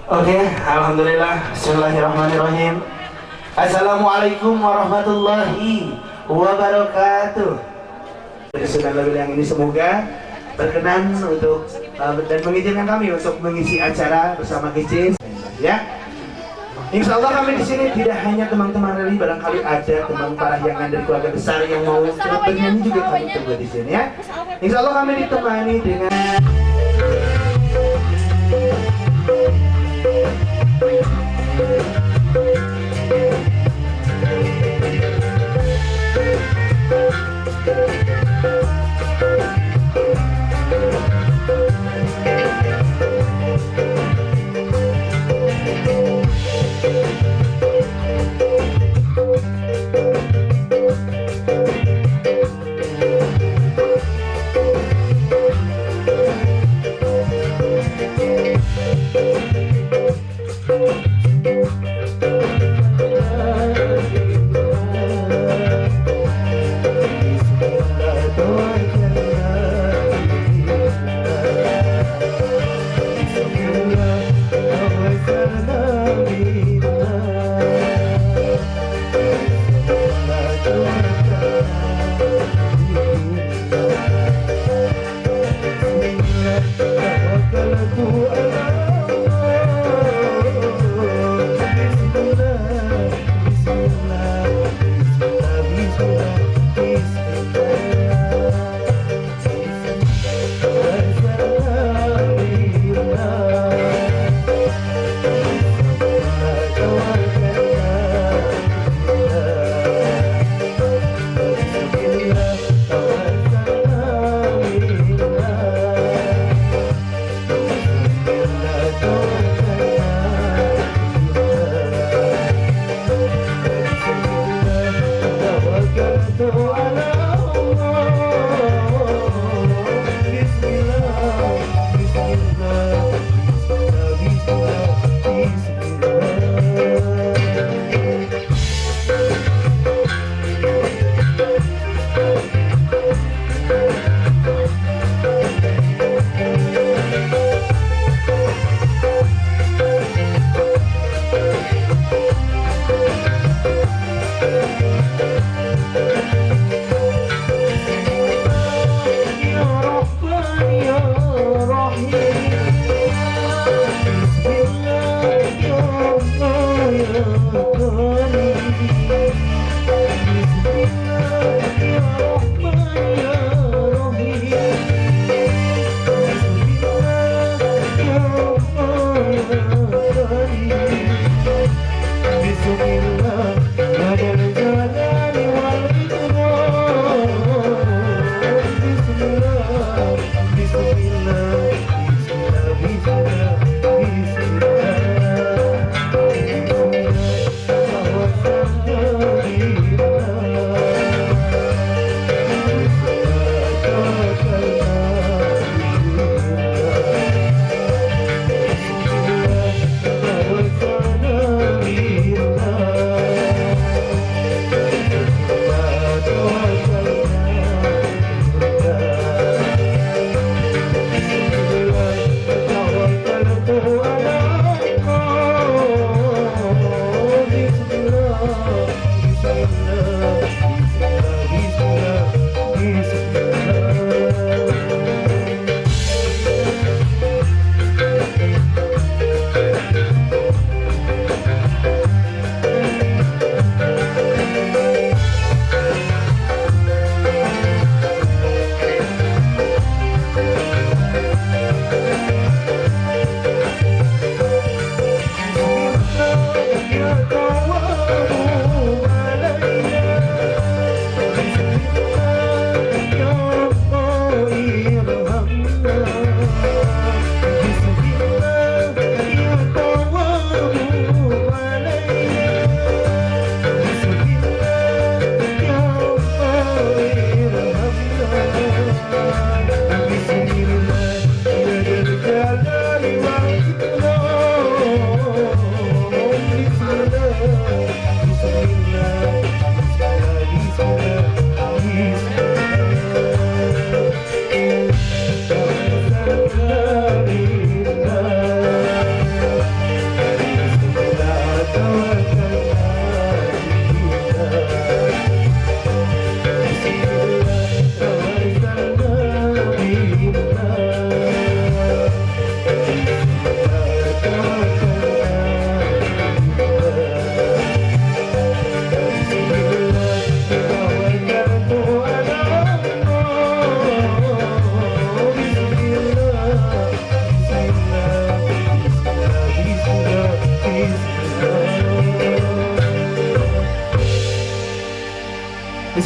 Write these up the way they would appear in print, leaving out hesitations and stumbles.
Oke, alhamdulillah. Bismillahirrahmanirrahim. Assalamualaikum warahmatullahi wabarakatuh. Kesempatan yang ini semoga berkenan untuk dan mengizinkan kami untuk mengisi acara bersama GC. Ya, Insya Allah kami di sini tidak hanya teman-teman rally, barangkali ada teman parahyangan dari keluarga besar yang mau bernyanyi juga kami tunggu di sini ya. Insya Allah kami ditemani dengan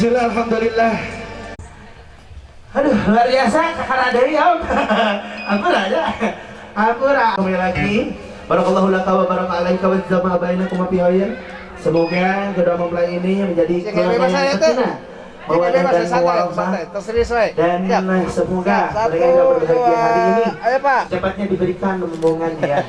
Bismillah, alhamdulillah. Aduh, luar biasa, kakak deui om. Ampun aja. Ampun. Kembali lagi. Barakallahu laka wa baraka alaika wa jama bainakum fi hayyan. Semoga kedua mempelai ini menjadi keluarga yang sakinah, mawaddah dan mawadah. Dan semoga mereka yang berbahagia hari ini cepatnya diberikan rombongan ya.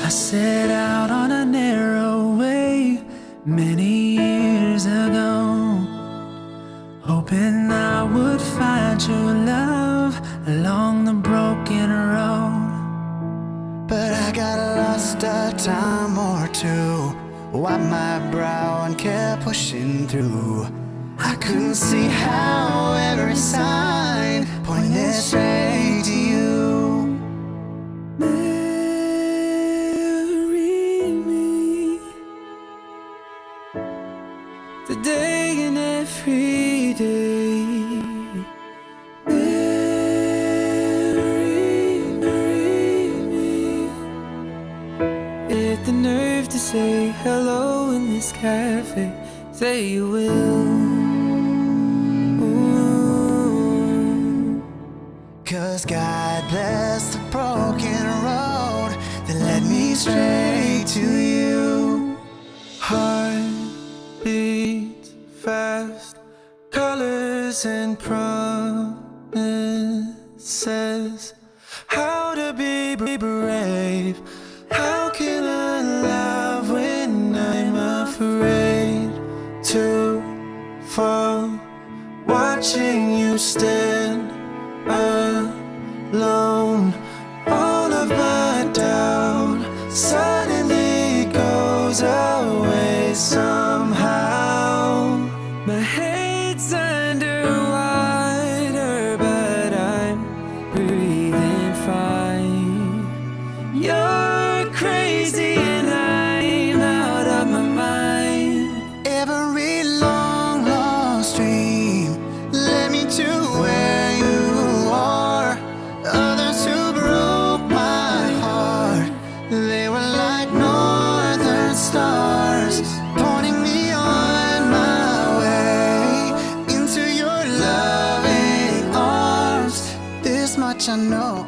I set out on a narrow way many years ago, hoping I would find true love along the broken road. But I got lost a time or two, wiped my brow and kept pushing through. I couldn't see how every sign pointed straight to you. Marry me today and every day. Marry me. Get the nerve to say hello in this cafe. Say you will. Ooh. 'Cause God bless the broken road that led me straight to you. Heart beats fast, colors and promises. How to be brave? How can I love when I'm afraid to fall? Watching you stand alone, all of my doubt suddenly goes away somehow. My head's underwater, but I'm breathing fine. You're crazy and I'm out of my mind. Every long lost dream led me to where you are. Others who broke my heart, they were like northern stars, pointing me on my way into your loving arms. This much I know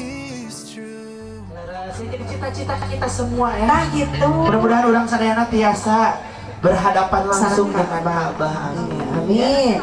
is true. Jadi cita-cita kita semua ya. Nah gitu. Mudah-mudahan orang sadayana tiasa berhadapan langsung dengan Abah. Amin.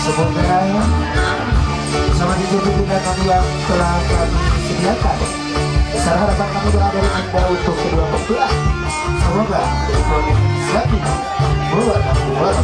Semoga sama dijaga yang telah kami sediakan. Besar harapan kami doa dari Anda untuk kedua mempelai. Semoga satu buat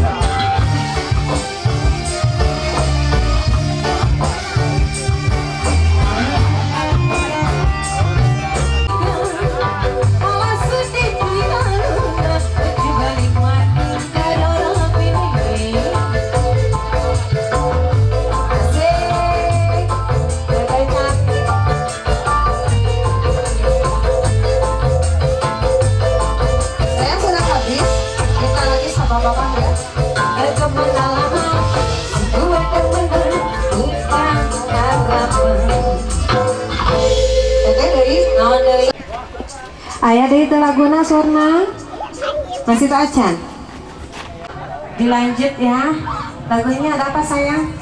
Ayah dari Telaguna Surna masih tak acan. Dilanjut ya. Lagunya ada apa sayang?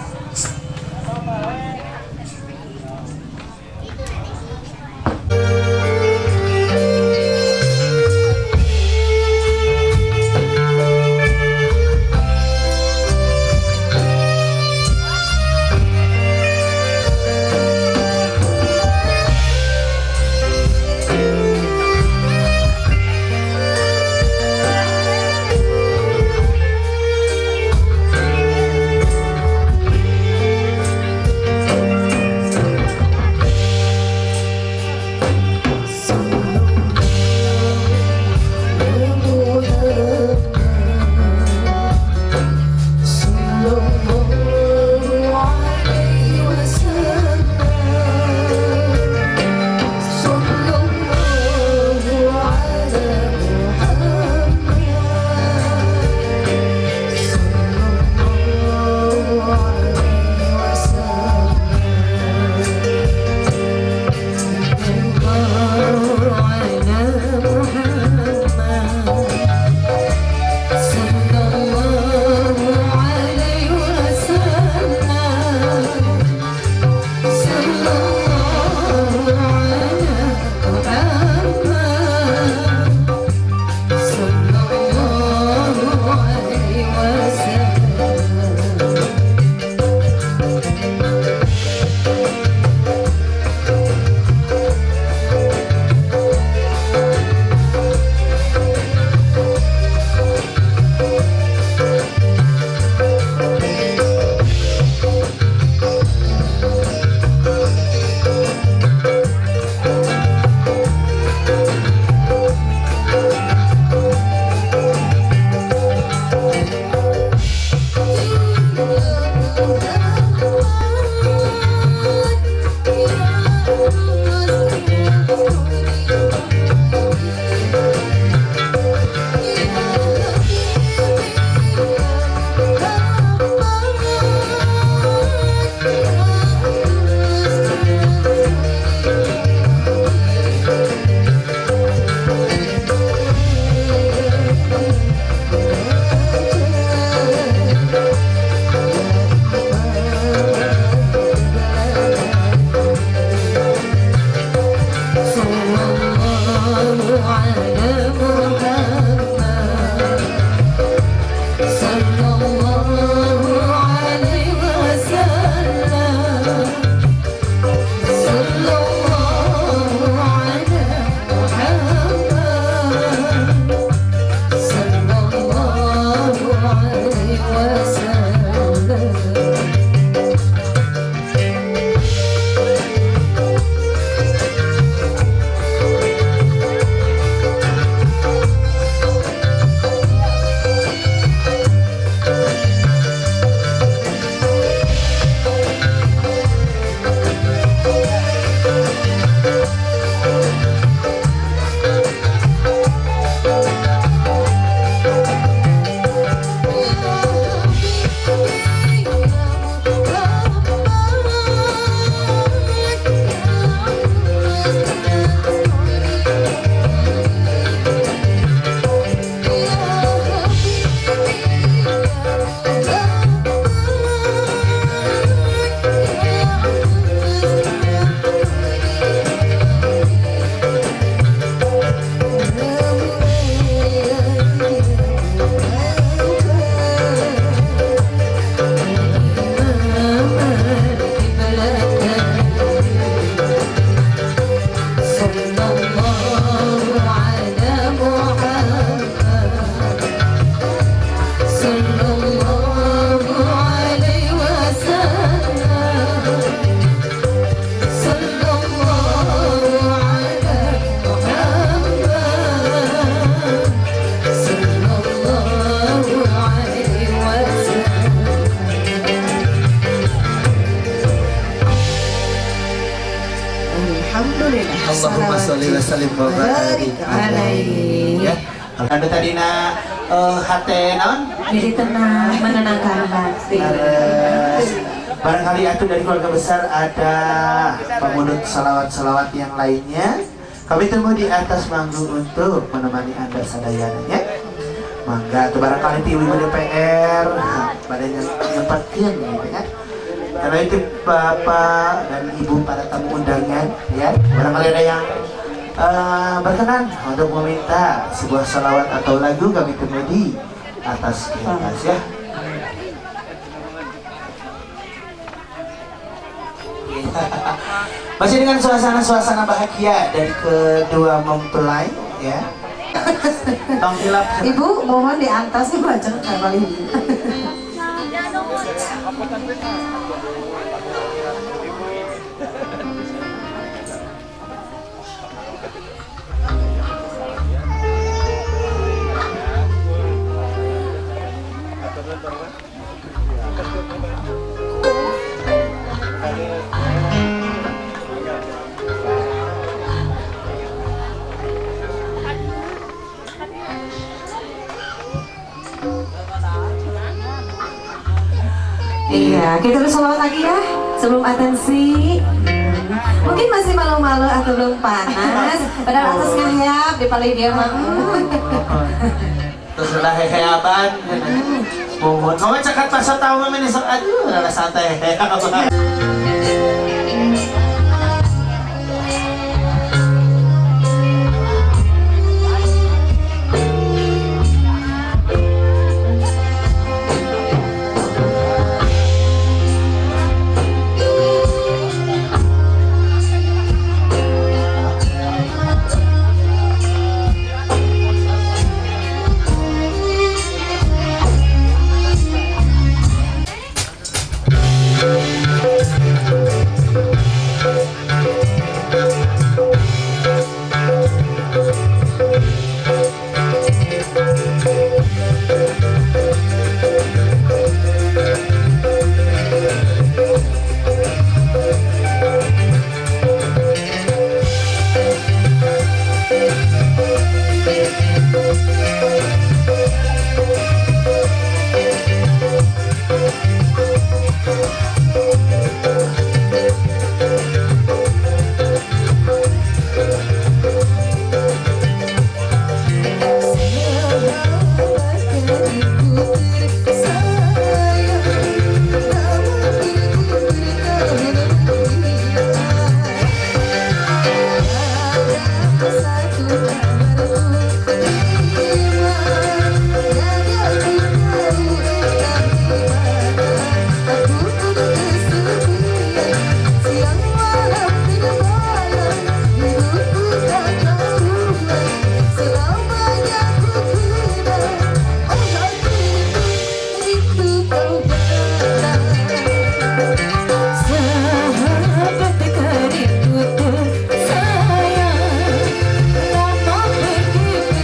Allahumma sholli wa sallim wa barik alaihi. Ya. Anda tadi na hate naon? Jadi tenang, menenangkan hati. Barangkali itu dari keluarga besar ada pemunut salawat-salawat yang lainnya. Kami tunggu di atas panggung untuk menemani Anda sadayananya. Mangga tuh barangkali tiwi DPR pada nyempatkan gitu ya. Karena itu Bapak dan Ibu para tamu undangan ya, barangkali ada yang berkenan untuk meminta sebuah salawat atau lagu, kami tunggu di atas ya. Masih dengan suasana bahagia dari kedua mempelai ya. Ibu mohon di atas ibu aja kembali. Iya, kita terus salawat lagi ya sebelum atensi. Mungkin masih malu-malu atau belum panas, padahal atas ngayap di paling dia mah. Terus udah heheaban. Mohon, kamu cekat pasal tahu memang esok aduh, udah santai heheaban. Sahabat kerinduku sayang, lama pergi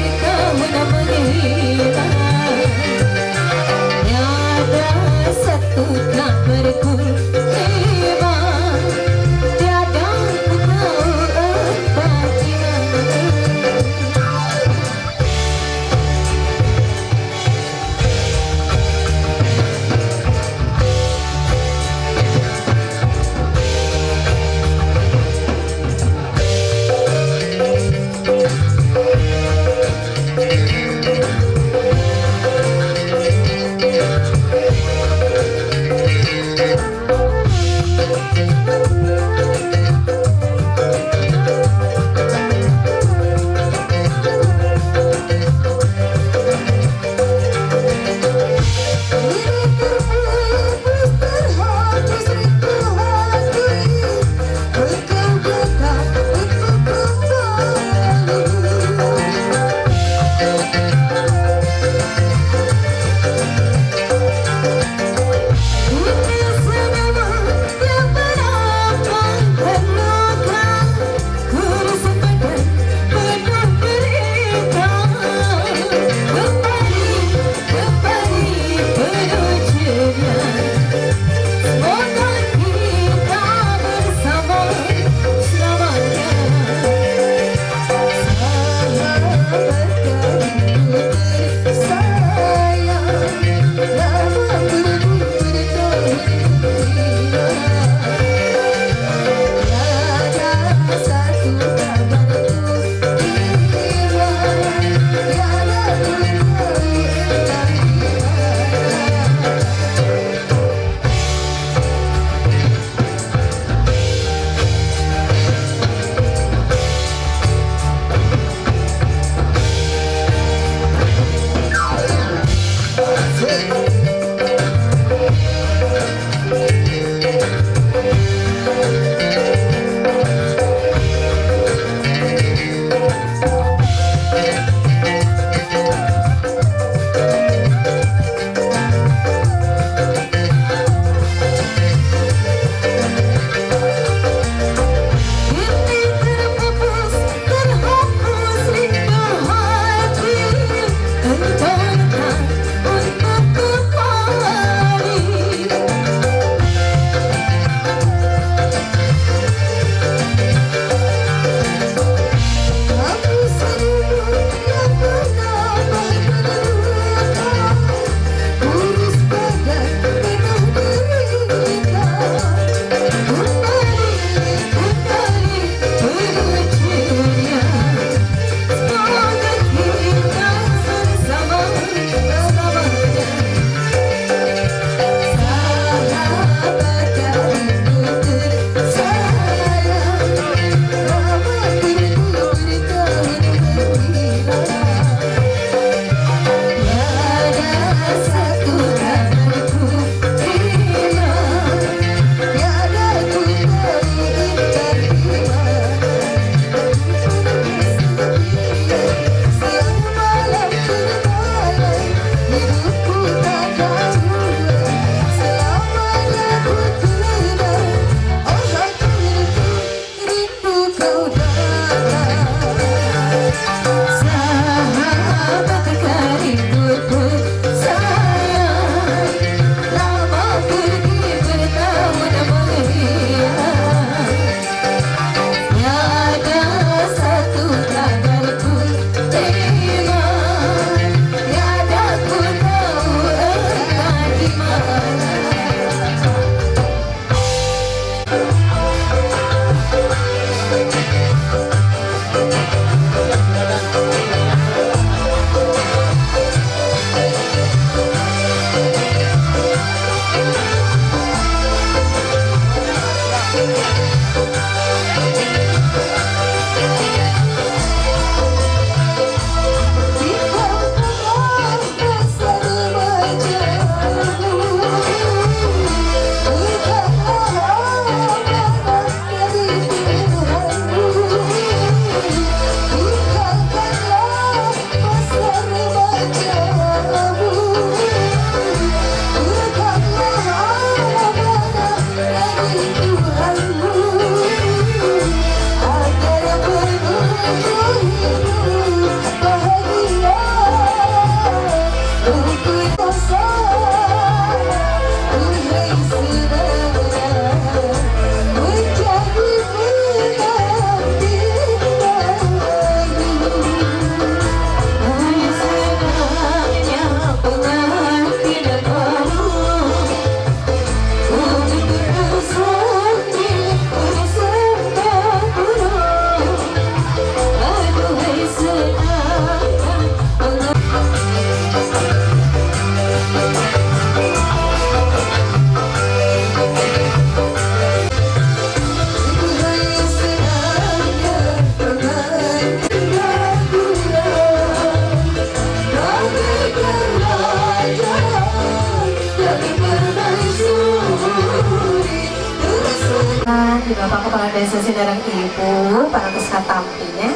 Bapak Kepala Desa Sidarang Ibu, para kesatampinya,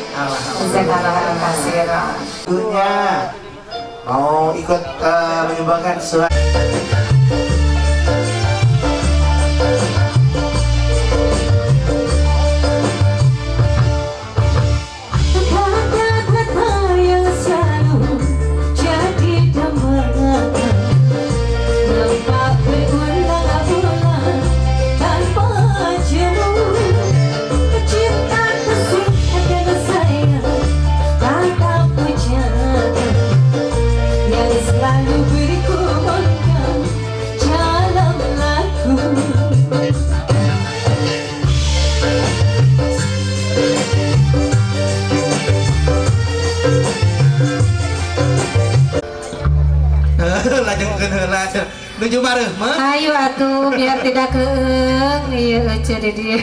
bisa karena kasih. Tentunya mau ikut menyumbangkan suara. Kata-kata yang selalu jadi damai, lembab berulang-ulang tanpa jemu. Cinta kasih dan sayang kata pujaan yang selalu berkumandang dalam lagu. Lanjutkan heula. Nuju bareuh mah. Ayo atuh biar tidak keeng ieu jadi dia.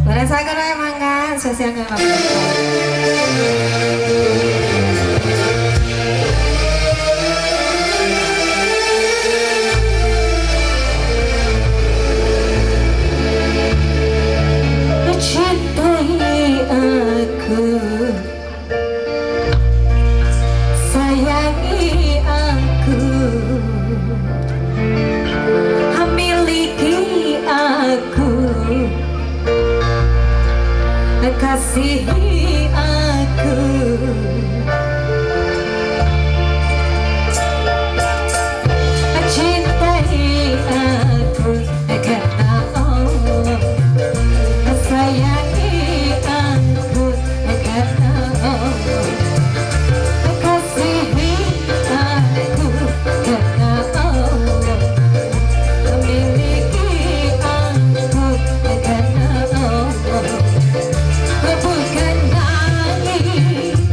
Merasakan wae mangga sosial ke Cintai aku, sayangi aku, miliki aku, kasihi aku. Cintai aku karena Allah, sayangi aku karena Allah, kasihi aku karena Allah, miliki aku karena Allah. Bukan nangis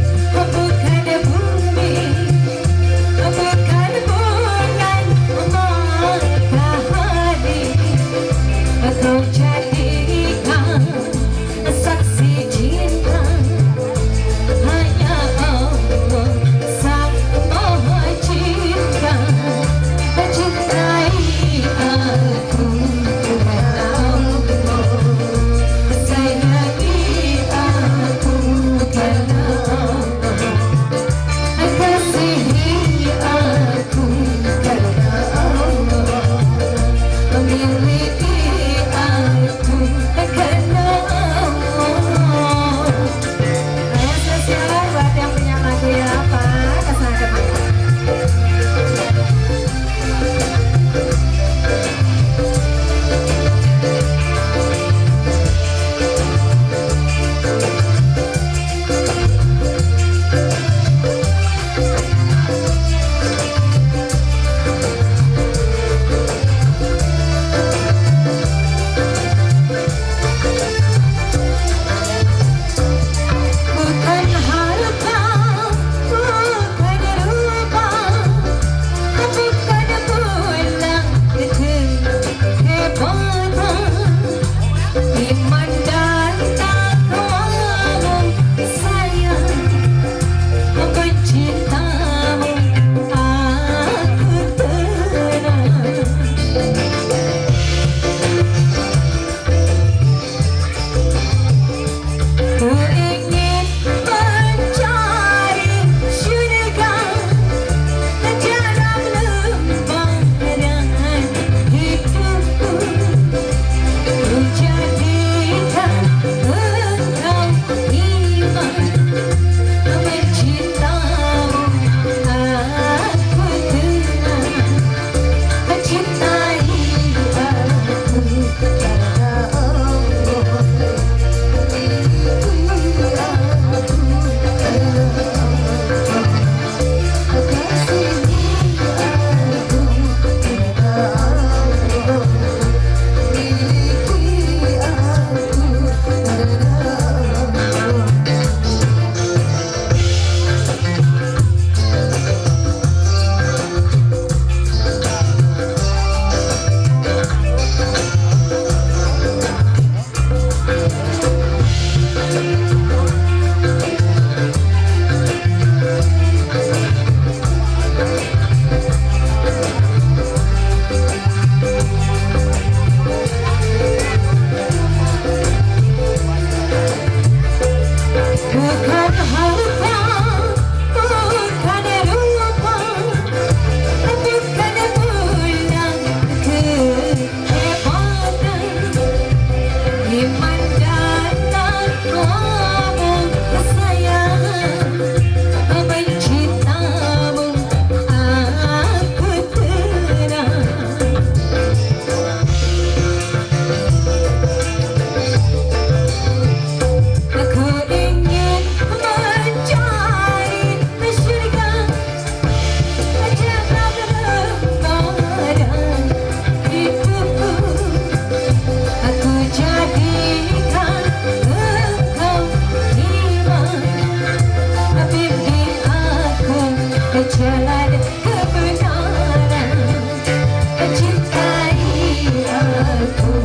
Bukan harta, bukan rupa, bukan pulang kehebatan, iman dan takwamu sayang, mencintamu aku tenang. Aku ingin mencari surga, jangan berbadan hidupku. Aku jadikan engkau iman, bimbing aku ke jalan kebenaran, cintai aku.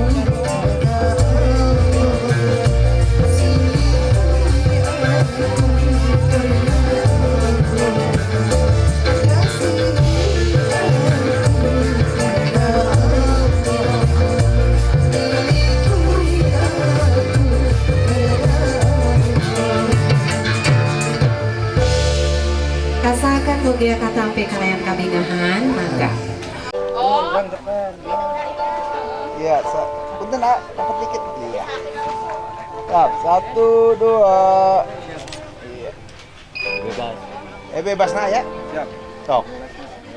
Kasakan mugia katampi kalayan kabingahan, mangga. Iya, punten nak, dapat dikit. Iya. Siap, 1, 2. Iya. Bebas. Bebas nak ya? Siap. Sok.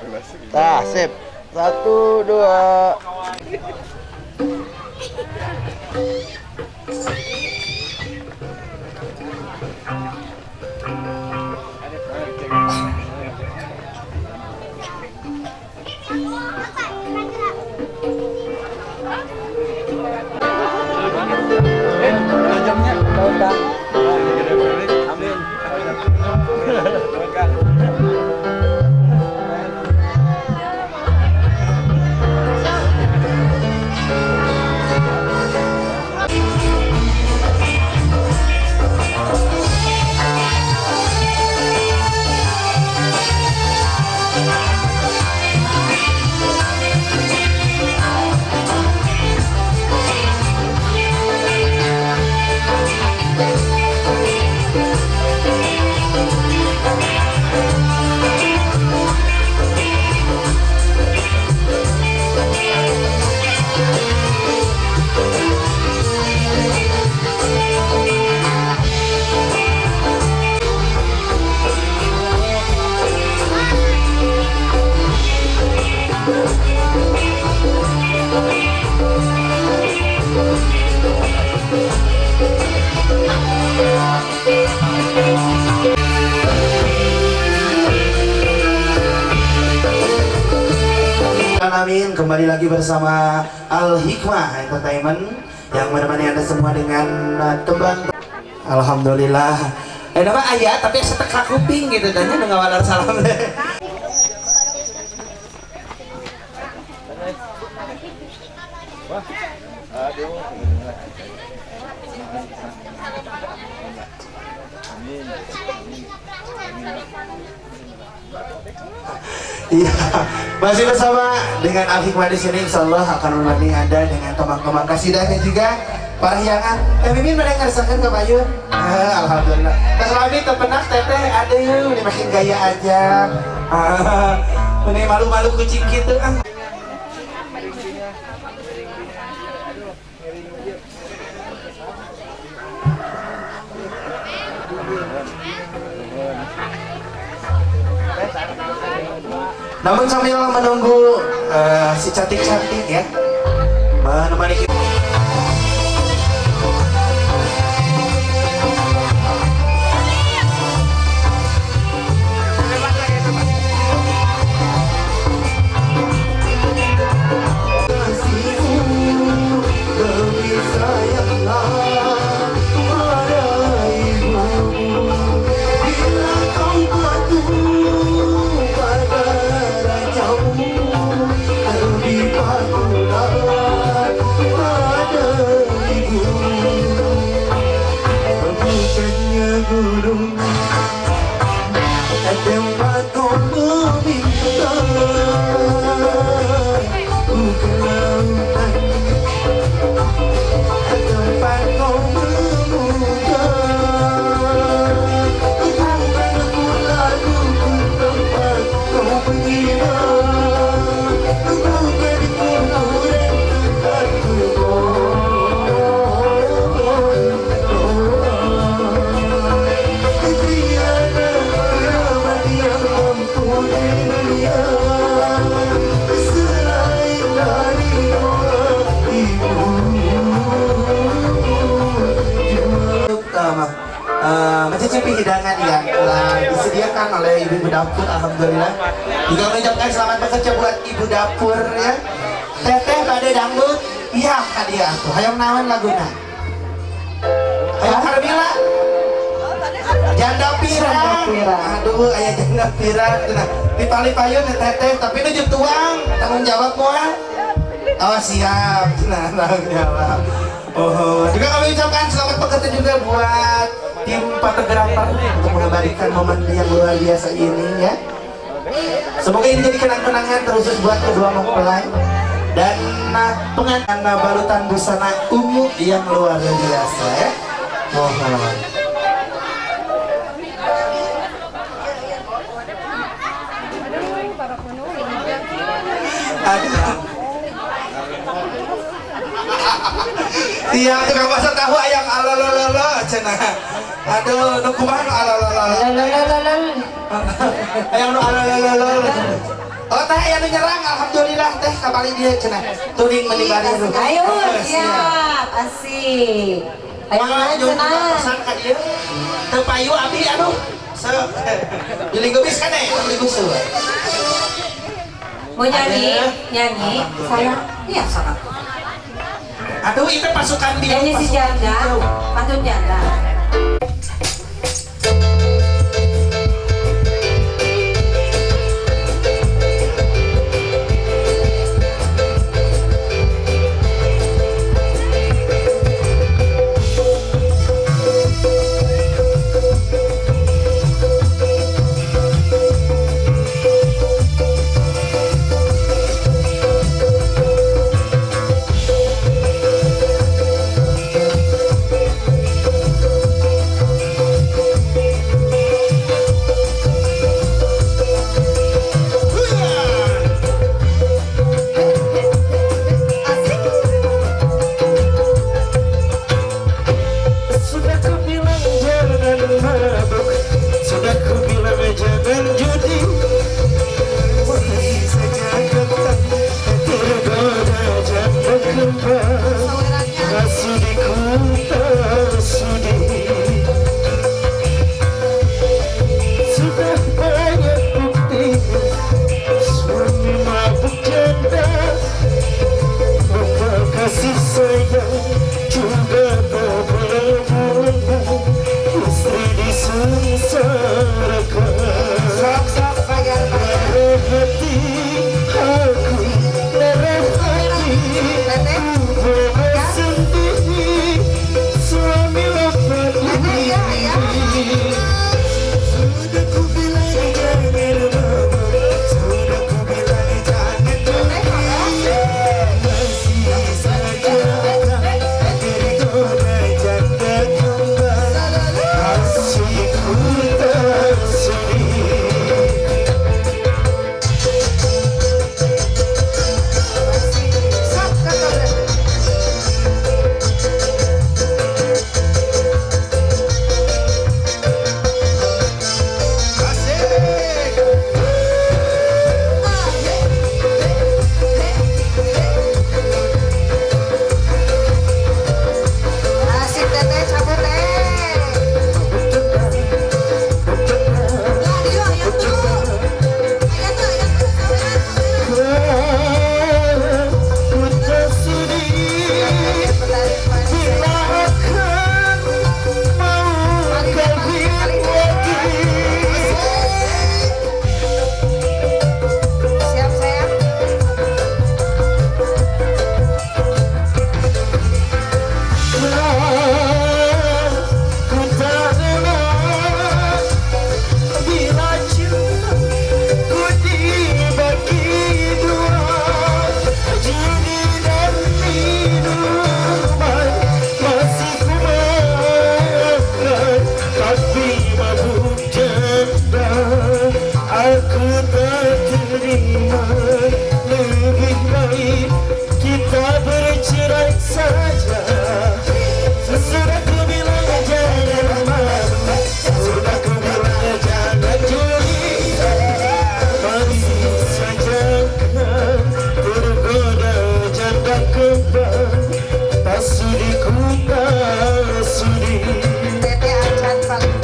Bebas. Tah, sip. 1, 2. Jamnya tahu kan? Amin. Amin, kembali lagi bersama Al Hikmah Entertainment yang menemani Anda semua dengan tembang. Alhamdulillah. Nama ayat tapi seteka kuping gitu dan nya ngawalar salam deh. Iya, masih bersama dengan Al Hikmah di sini. Insyaallah akan menemani Anda dengan tembang-tembang kasidahnya juga. Parahyangan, Mimin pada ngerasakan ke Bayu. Alhamdulillah. Keselami terpenak teteh, aduh, ini makin gaya aja. Ini malu-malu kucing gitu. Namun sambil menunggu si cantik-cantik ya menemani kita. mencicipi hidangan yang telah disediakan oleh ibu-ibu dapur. Alhamdulillah. Juga mengucapkan selamat bekerja buat ibu dapur ya. Teteh pada dangdut, iya hadiah tuh. Hayang naon laguna. Hayang Harmila. Janda pirang. Aduh, ayah janda pirang. Nah, dipali-payun ya teteh, tapi nuju tuang. Tanggung jawab moal. Oh siap. Nah, tanggung jawab. Oh, juga kami ucapkan selamat bekerja juga buat tim fotografer untuk mengabadikan momen yang luar biasa ini ya. Semoga ini jadi kenang-kenangan terus buat kedua mempelai dan pengantin balutan busana ungu yang luar biasa ya. Mohon. Iya, tukang masak tahu ayam alalololo cenah. Aduh, nu kumaha nu alalololo. Ayam nu alalololo. Oh, teh aya nu nyerang alhamdulillah teh kabali dia cenah. Turing menibari nu. Ayo, siap, asik. Ayo cenah. Pesan ka dieu. Teu payu abdi aduh. Beli geus kan beli geus. Mau nyanyi? Nyanyi? Saya? Iya, sangat. Aduh, itu pasukan dia. Nyanyi si janda, pantun janda. Tak sudi ku tak sudi. Tete acan paling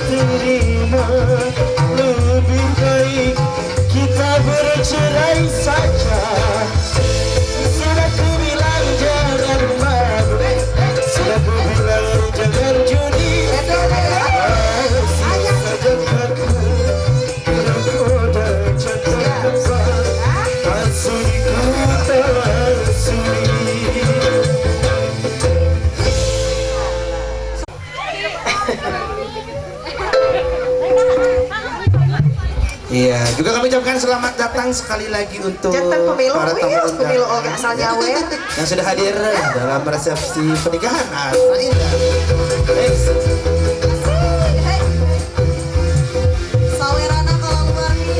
terima, lebih baik kita bercerai saja. Sudah ku bilang jangan malu, sudah ku bilang jangan judi. Masih saja kaku tergoda jatuh tempat, asuriku tersuri. Iya, juga kami ucapkan selamat datang sekali lagi untuk Jantan pemilu, para tamu iya, pemilu undangan oke asal Jawa ya. yang sudah hadir dalam resepsi pernikahan Asa Indah. Thanks. Hei. Sawerana kalau luar yuk.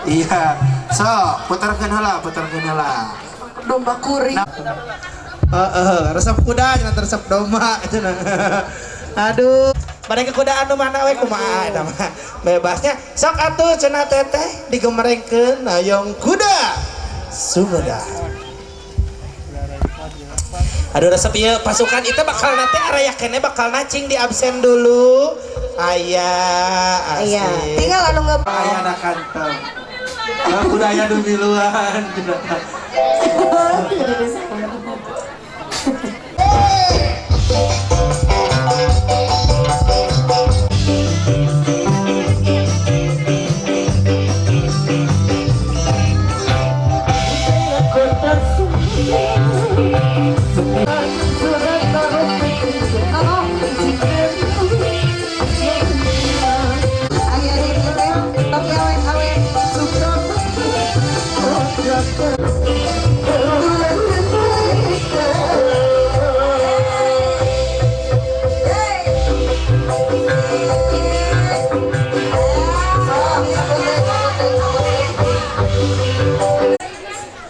Iya, so putarkan heula, putarkan heula. Domba kuring. Resep kuda jangan resep domba cenah. Aduh, bade ke kuda anu mana we kumaha eta mah. Bebasnya sok atuh cenah teteh digemerengkeun hayong kuda. Sumedang. Aduh resep ieu pasukan itu bakal nanti area kene bakal nacing di absen dulu. Aya, asik. Iya, tinggal anu Aya ada kantong. Budaya dumiluan.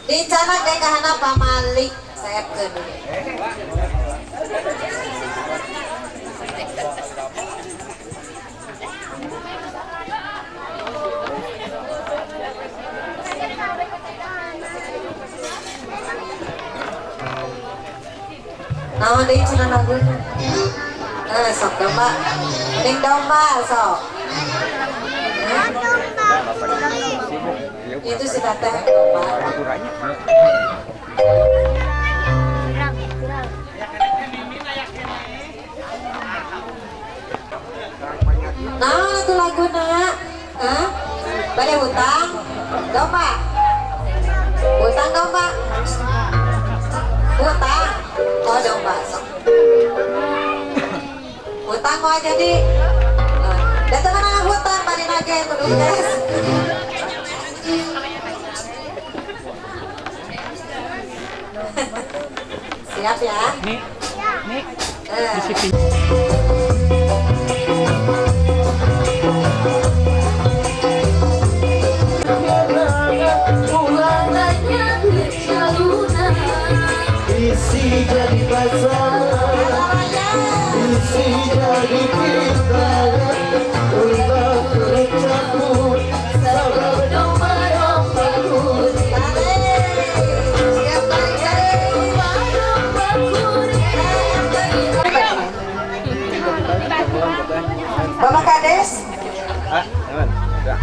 Dicanak deh kahana pamalik sayapkeun. Naon deui cenah nageun? Sok domba. Mending domba sok. Itu si teteh domba. Naon atuh laguna? Hah? Bade hutang? Domba. Hutang domba. Hutang. Oh domba sok. Hutang mau jadi. Datang anak hutang bade nage kudu tes. Siap ya? Nih. Isi jadi pasar, isi jadi kita, untuk tercampur, sabab domba-domba kuning. Bapak Kades? Ah, jangan. Udah.